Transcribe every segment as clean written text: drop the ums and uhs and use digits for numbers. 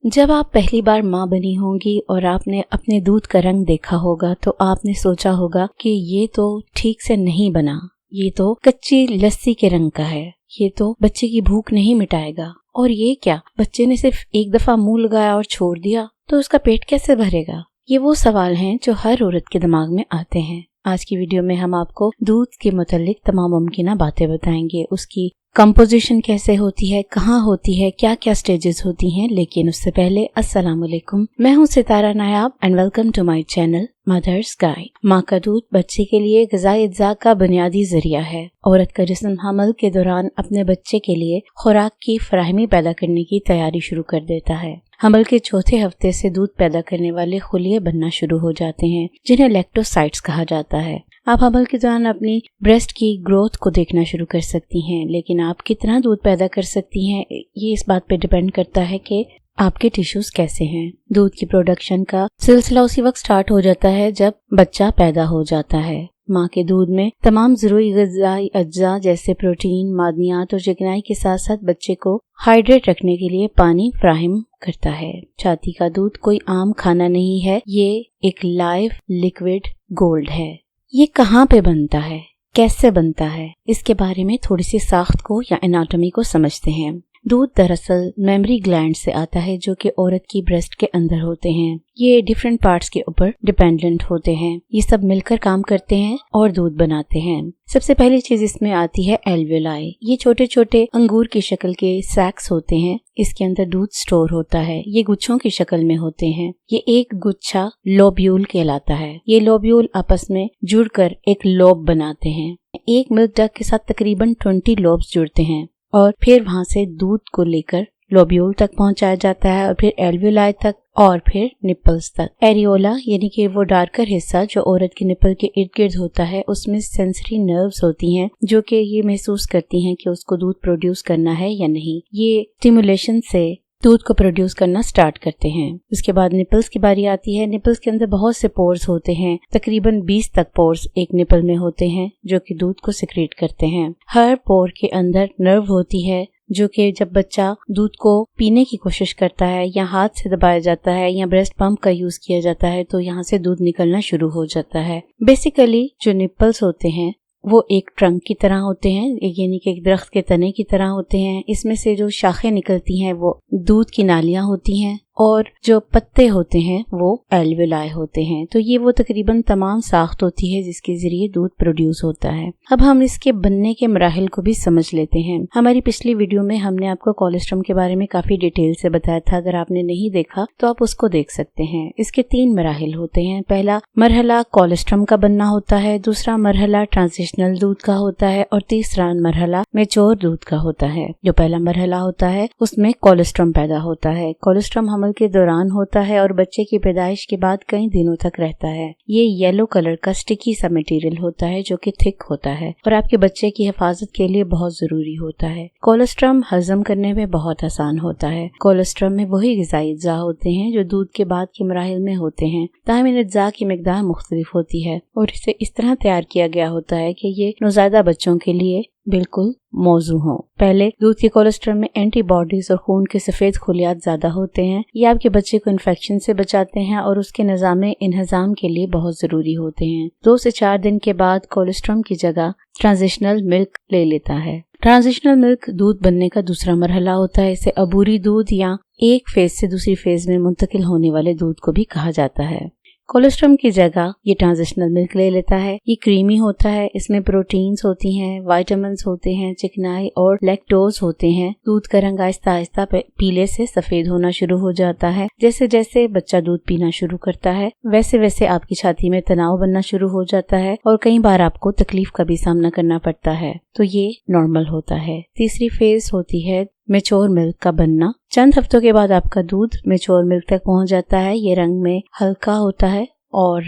जब आप पहली बार माँ बनी होंगी और आपने अपने दूध का रंग देखा होगा तो आपने सोचा होगा कि ये तो ठीक से नहीं बना, ये तो कच्ची लस्सी के रंग का है, ये तो बच्चे की भूख नहीं मिटाएगा। और ये क्या, बच्चे ने सिर्फ एक दफा मुंह लगाया और छोड़ दिया तो उसका पेट कैसे भरेगा। ये वो सवाल हैं जो हर औरत के दिमाग में आते हैं। आज की वीडियो में हम आपको दूध के मुतालिक तमाम मुमकिन बातें बताएंगे, उसकी कंपोजिशन कैसे होती है, कहाँ होती है, क्या क्या स्टेजेस होती हैं। लेकिन उससे पहले अस्सलाम वालेकुम, मैं हूँ Sitara Nayab and welcome to my channel mother's guide. माँ का दूध बच्चे के लिए ग़िज़ाई अज्जा का बुनियादी जरिया है। औरत का जिस्म हमल के दौरान अपने बच्चे के लिए खुराक की फराहमी पैदा करने की तैयारी शुरू कर देता है। हमल के चौथे हफ्ते से दूध पैदा करने वाले खुलिये बनना शुरू हो जाते हैं, जिन्हें लैक्टोसाइट्स कहा जाता है। आप हमल के दौरान अपनी ब्रेस्ट की ग्रोथ को देखना शुरू कर सकती हैं, लेकिन आप कितना दूध पैदा कर सकती हैं ये इस बात पे डिपेंड करता है कि आपके टिश्यूज कैसे हैं। दूध की प्रोडक्शन का सिलसिला उसी वक्त स्टार्ट हो जाता है जब बच्चा पैदा हो जाता है। माँ के दूध में तमाम ज़रूरी ग़िज़ाई अज्जा जैसे प्रोटीन, मादनियात और चिकनाई के साथ साथ बच्चे को हाइड्रेट रखने के लिए पानी फ्राहम करता है। छाती का दूध कोई आम खाना नहीं है, ये एक लाइव लिक्विड गोल्ड है। ये कहाँ पे बनता है, कैसे बनता है, इसके बारे में थोड़ी सी साख्त को या एनाटॉमी को समझते हैं। दूध दरअसल मेमरी ग्लैंड से आता है जो कि औरत की ब्रेस्ट के अंदर होते हैं। ये डिफरेंट पार्ट्स के ऊपर डिपेंडेंट होते हैं, ये सब मिलकर काम करते हैं और दूध बनाते हैं। सबसे पहली चीज इसमें आती है एल्वियोलाई। ये छोटे छोटे अंगूर की शक्ल के सैक्स होते हैं, इसके अंदर दूध स्टोर होता है। ये गुच्छों की शक्ल में होते हैं। ये एक गुच्छा लोब्यूल कहलाता है। ये लोब्यूल आपस में जुड़कर एक लोब बनाते हैं। एक मिल्क डक के साथ तकरीबन 20 लोब्स जुड़ते हैं और फिर वहां से दूध को लेकर लोब्यूल तक पहुंचाया जाता है और फिर एल्वियोलाई तक और फिर निपल्स तक। एरियोला यानी कि वो डार्कर हिस्सा जो औरत के निपल के इर्द गिर्द होता है, उसमें सेंसरी नर्व्स होती हैं जो कि ये महसूस करती हैं कि उसको दूध प्रोड्यूस करना है या नहीं। ये स्टिमुलेशन से दूध को प्रोड्यूस करना स्टार्ट करते हैं। उसके बाद निपल्स की बारी आती है। निपल्स के अंदर बहुत से पोर्स होते हैं, तकरीबन 20 तक पोर्स एक निपल में होते हैं जो कि दूध को सिक्रेट करते हैं। हर पोर के अंदर नर्व होती है जो कि जब बच्चा दूध को पीने की कोशिश करता है या हाथ से दबाया जाता है या ब्रेस्ट पंप का यूज किया जाता है तो यहाँ से दूध निकलना शुरू हो जाता है। बेसिकली जो निपल्स होते हैं वो एक ट्रंक की तरह होते हैं, यानी कि एक दरख्त के तने की तरह होते हैं। इसमें से जो शाखें निकलती हैं वो दूध की नालियां होती हैं और जो पत्ते होते हैं वो एल्वियोलाई होते हैं। तो ये वो तकरीबन तमाम साख्त होती है जिसके जरिए दूध प्रोड्यूस होता है। अब हम इसके बनने के मराहिल को भी समझ लेते हैं। हमारी पिछली वीडियो में हमने आपको कोलेस्ट्रम के बारे में काफी डिटेल से बताया था, अगर आपने नहीं देखा तो आप उसको देख सकते हैं। इसके 3 मराहिल होते हैं। पहला मरहला कोलेस्ट्रम का बनना होता है, दूसरा मरहला ट्रांजिशनल दूध का होता है और तीसरा मरहला मैच्योर दूध का होता है। जो पहला मरहला होता है उसमें कोलेस्ट्रम पैदा होता है। कोलेस्ट्रम हमल के दौरान होता है और बच्चे की पैदाइश के बाद कई दिनों तक रहता है। ये येलो कलर का स्टिकी सा मटेरियल होता है जो कि थिक होता है और आपके बच्चे की हिफाजत के लिए बहुत जरूरी होता है। कोलेस्ट्रम हजम करने में बहुत आसान होता है। कोलेस्ट्रम में वही ग़िज़ाई अज्जा होते हैं जो दूध के बाद के मराहिल में होते हैं, ताहम इन अज्जा की मिकदार मुख्तलिफ होती है और इसे इस तरह तैयार किया गया होता है कि ये नौज़ायदा बच्चों के लिए बिल्कुल मौजू हो। पहले दूध के कोलेस्ट्रॉल में एंटीबॉडीज और खून के सफेद खुलियात ज्यादा होते हैं। ये आपके बच्चे को इन्फेक्शन से बचाते हैं और उसके निज़ाम इंहज़ाम के लिए बहुत जरूरी होते हैं। 2 से 4 दिन के बाद कोलेस्ट्रॉल की जगह ट्रांजिशनल मिल्क ले लेता है। ट्रांजिशनल मिल्क दूध बनने का दूसरा मरहला होता है। इसे अबूरी दूध या एक फेज से दूसरी फेज में मुंतकिल होने वाले दूध को भी कहा जाता है। कोलेस्ट्रॉल की जगह ये ट्रांजिशनल मिल्क ले लेता है। ये क्रीमी होता है, इसमें प्रोटीन्स होती हैं, विटामिन्स होते हैं, चिकनाई और लैक्टोज होते हैं। दूध का रंग आहिस्ता आहिस्ता पीले से सफेद होना शुरू हो जाता है। जैसे जैसे बच्चा दूध पीना शुरू करता है वैसे वैसे आपकी छाती में तनाव बनना शुरू हो जाता है और कई बार आपको तकलीफ का भी सामना करना पड़ता है, तो ये नॉर्मल होता है। तीसरी फेज होती है मैच्योर मिल्क का बनना। चंद हफ्तों के बाद आपका दूध मैच्योर मिल्क तक पहुंच जाता है। ये रंग में हल्का होता है और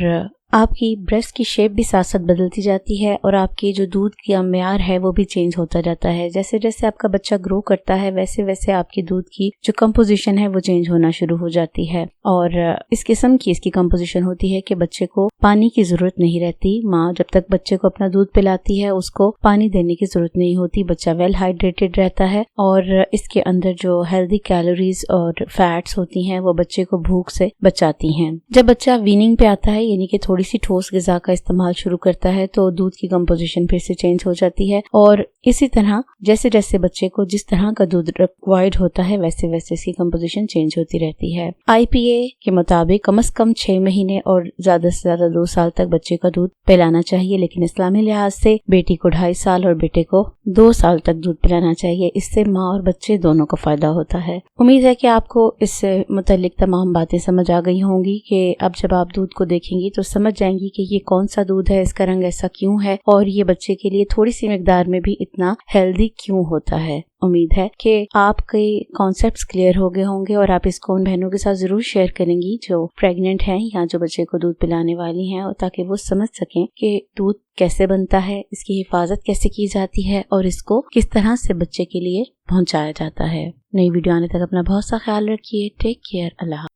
आपकी ब्रेस्ट की शेप भी साथ साथ बदलती जाती है और आपकी जो दूध का म्यार है वो भी चेंज होता जाता है। जैसे जैसे आपका बच्चा ग्रो करता है वैसे वैसे आपकी दूध की जो कंपोजिशन है वो चेंज होना शुरू हो जाती है। और इस किस्म की इसकी कंपोजिशन होती है कि बच्चे को पानी की जरूरत नहीं रहती। माँ जब तक बच्चे को अपना दूध पिलाती है उसको पानी देने की जरूरत नहीं होती। बच्चा वेल हाइड्रेटेड रहता है और इसके अंदर जो हेल्दी कैलोरीज और फैट्स होती हैं वो बच्चे को भूख से बचाती हैं। जब बच्चा वीनिंग पे आता है यानी कि थोड़ी सी ठोस ग़िज़ा का इस्तेमाल शुरू करता है तो दूध की कंपोजिशन फिर से चेंज हो जाती है। और इसी तरह जैसे जैसे बच्चे को जिस तरह का दूध रिक्वायर्ड होता है वैसे वैसे इसकी कंपोजिशन चेंज होती रहती है। IPA के मुताबिक कम से कम 6 महीने और ज्यादा से ज्यादा 2 साल तक बच्चे का दूध पिलाना चाहिए, लेकिन इस्लामी लिहाज से बेटी को 2.5 साल और बेटे को 2 साल तक दूध पिलाना चाहिए। इससे माँ और बच्चे दोनों को फायदा होता है। उम्मीद है कि आपको इससे मुताल्लिक तमाम बातें समझ आ गई होंगी कि अब जब आप दूध को देखेंगी तो समझ जाएंगी कि ये कौन सा दूध है, इसका रंग ऐसा क्यों है और ये बच्चे के लिए थोड़ी सी मिकदार में भी इतना हेल्दी क्यों होता है। उम्मीद है कि आपके कॉन्सेप्ट्स क्लियर हो गए होंगे और आप इसको उन बहनों के साथ जरूर शेयर करेंगी जो प्रेग्नेंट हैं या जो बच्चे को दूध पिलाने वाली हैं, और ताकि वो समझ सकें कि दूध कैसे बनता है, इसकी हिफाजत कैसे की जाती है और इसको किस तरह से बच्चे के लिए पहुंचाया जाता है। नई वीडियो आने तक अपना बहुत सा ख्याल रखिए। Take care. अल्लाह।